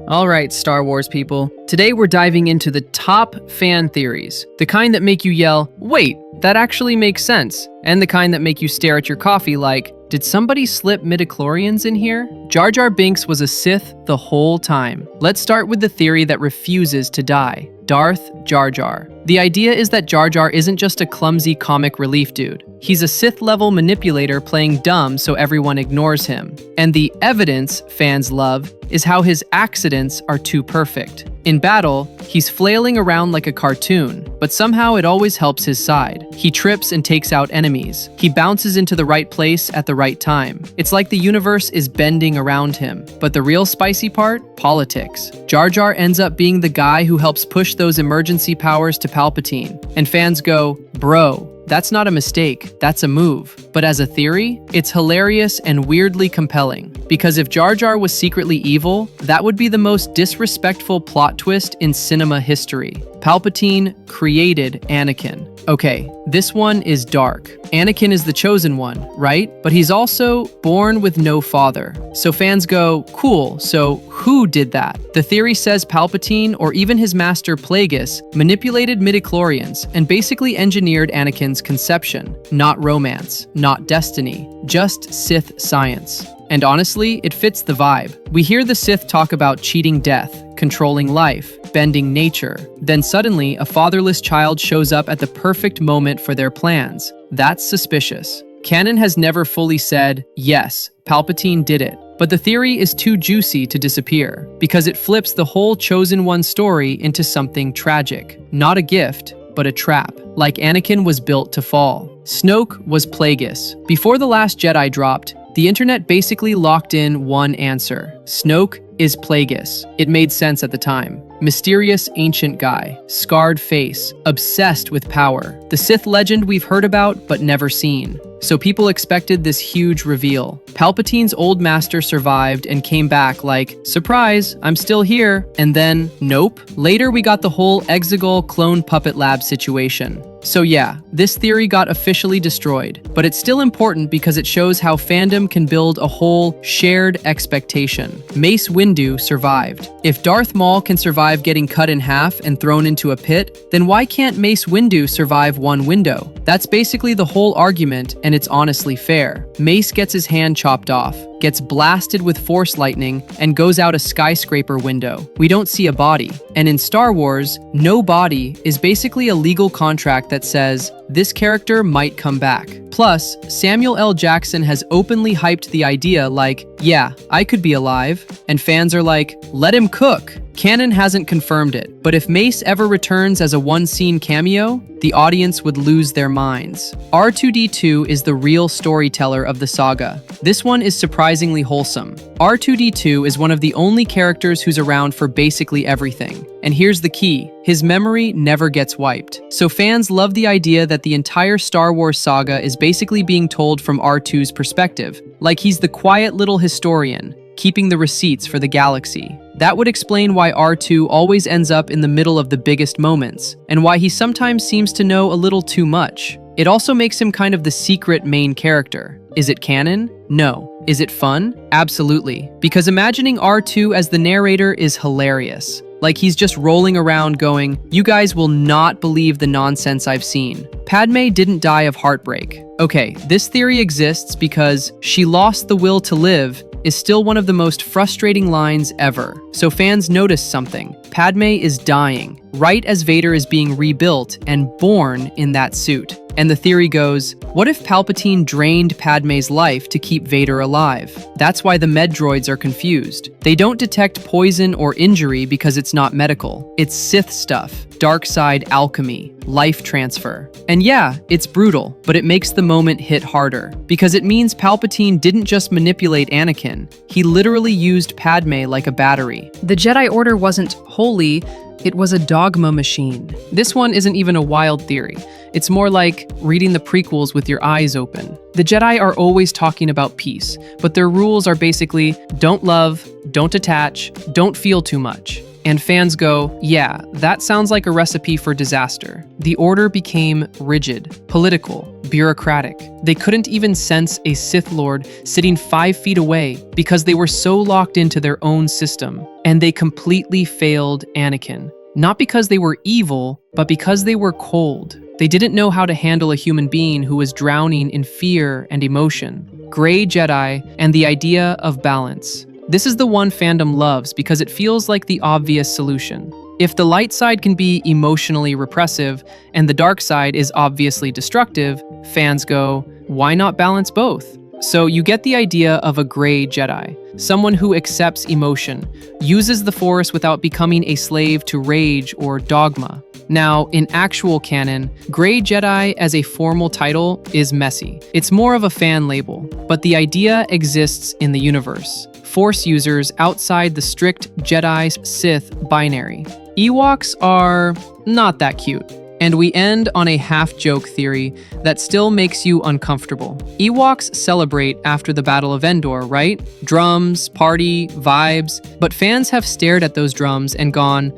All right, Star Wars people. Today we're diving into the top fan theories. The kind that make you yell, wait, that actually makes sense. And the kind that make you stare at your coffee like, did somebody slip midichlorians in here? Jar Jar Binks was a Sith the whole time. Let's start with the theory that refuses to die. Darth Jar Jar. The idea is that Jar Jar isn't just a clumsy comic relief dude. He's a Sith-level manipulator playing dumb so everyone ignores him. And the evidence fans love is how his accidents are too perfect. In battle, he's flailing around like a cartoon, but somehow it always helps his side. He trips and takes out enemies. He bounces into the right place at the right time. It's like the universe is bending around him. But the real spicy part? Politics. Jar Jar ends up being the guy who helps push those emergency powers to Palpatine. And fans go, bro, that's not a mistake, that's a move. But as a theory, it's hilarious and weirdly compelling. Because if Jar Jar was secretly evil, that would be the most disrespectful plot twist in cinema history. Palpatine created Anakin. Okay, this one is dark. Anakin is the chosen one, right? But he's also born with no father. So fans go, cool, so who did that? The theory says Palpatine, or even his master Plagueis, manipulated midichlorians and basically engineered Anakin's conception. Not romance, not destiny, just Sith science. And honestly, it fits the vibe. We hear the Sith talk about cheating death, controlling life, bending nature. Then suddenly, a fatherless child shows up at the perfect moment for their plans. That's suspicious. Canon has never fully said, yes, Palpatine did it. But the theory is too juicy to disappear, because it flips the whole Chosen One story into something tragic. Not a gift, but a trap. Like Anakin was built to fall. Snoke was Plagueis. Before The Last Jedi dropped, the internet basically locked in one answer. Snoke is Plagueis. It made sense at the time. Mysterious ancient guy, scarred face, obsessed with power. The Sith legend we've heard about but never seen. So people expected this huge reveal. Palpatine's old master survived and came back like, surprise, I'm still here. And then, nope. Later we got the whole Exegol clone puppet lab situation. So yeah, this theory got officially destroyed, but it's still important because it shows how fandom can build a whole shared expectation. Mace Windu survived. If Darth Maul can survive getting cut in half and thrown into a pit, then why can't Mace Windu survive one window? That's basically the whole argument, and it's honestly fair. Mace gets his hand chopped off, gets blasted with force lightning, and goes out a skyscraper window. We don't see a body. And in Star Wars, no body is basically a legal contract that says, this character might come back. Plus, Samuel L. Jackson has openly hyped the idea like, yeah, I could be alive. And fans are like, let him cook. Canon hasn't confirmed it, but if Mace ever returns as a one-scene cameo, the audience would lose their minds. R2-D2 is the real storyteller of the saga. This one is surprisingly wholesome. R2-D2 is one of the only characters who's around for basically everything. And here's the key, his memory never gets wiped. So fans love the idea that the entire Star Wars saga is basically being told from R2's perspective, like he's the quiet little historian, keeping the receipts for the galaxy. That would explain why R2 always ends up in the middle of the biggest moments, and why he sometimes seems to know a little too much. It also makes him kind of the secret main character. Is it canon? No. Is it fun? Absolutely. Because imagining R2 as the narrator is hilarious. Like he's just rolling around going, you guys will not believe the nonsense I've seen. Padme didn't die of heartbreak. Okay, this theory exists because she lost the will to live is still one of the most frustrating lines ever. So fans notice something. Padme is dying, right as Vader is being rebuilt and born in that suit. And the theory goes, what if Palpatine drained Padme's life to keep Vader alive? That's why the med droids are confused. They don't detect poison or injury because it's not medical. It's Sith stuff, dark side alchemy, life transfer. And yeah, it's brutal, but it makes the moment hit harder. Because it means Palpatine didn't just manipulate Anakin, he literally used Padme like a battery. The Jedi Order wasn't holy, it was a dogma machine. This one isn't even a wild theory. It's more like reading the prequels with your eyes open. The Jedi are always talking about peace, but their rules are basically don't love, don't attach, don't feel too much. And fans go, yeah, that sounds like a recipe for disaster. The Order became rigid, political, bureaucratic. They couldn't even sense a Sith Lord sitting 5 feet away because they were so locked into their own system. And they completely failed Anakin. Not because they were evil, but because they were cold. They didn't know how to handle a human being who was drowning in fear and emotion. Grey Jedi and the idea of balance. This is the one fandom loves because it feels like the obvious solution. If the light side can be emotionally repressive and the dark side is obviously destructive, fans go, why not balance both? So you get the idea of a Grey Jedi, someone who accepts emotion, uses the Force without becoming a slave to rage or dogma. Now, in actual canon, Grey Jedi as a formal title is messy. It's more of a fan label, but the idea exists in the universe. Force users outside the strict Jedi-Sith binary. Ewoks are not that cute. And we end on a half-joke theory that still makes you uncomfortable. Ewoks celebrate after the Battle of Endor, right? Drums, party, vibes. But fans have stared at those drums and gone,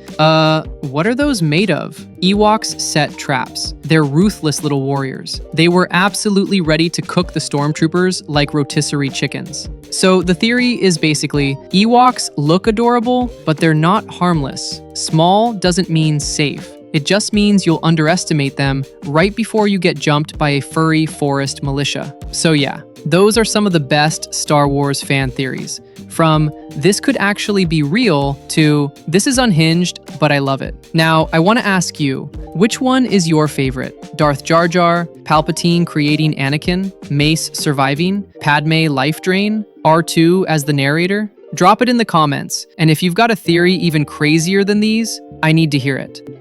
what are those made of? Ewoks set traps. They're ruthless little warriors. They were absolutely ready to cook the stormtroopers like rotisserie chickens. So the theory is basically, Ewoks look adorable, but they're not harmless. Small doesn't mean safe. It just means you'll underestimate them right before you get jumped by a furry forest militia. So yeah, those are some of the best Star Wars fan theories. From this could actually be real to this is unhinged, but I love it. Now, I want to ask you, which one is your favorite? Darth Jar Jar, Palpatine creating Anakin, Mace surviving, Padme life drain, R2 as the narrator? Drop it in the comments, and if you've got a theory even crazier than these, I need to hear it.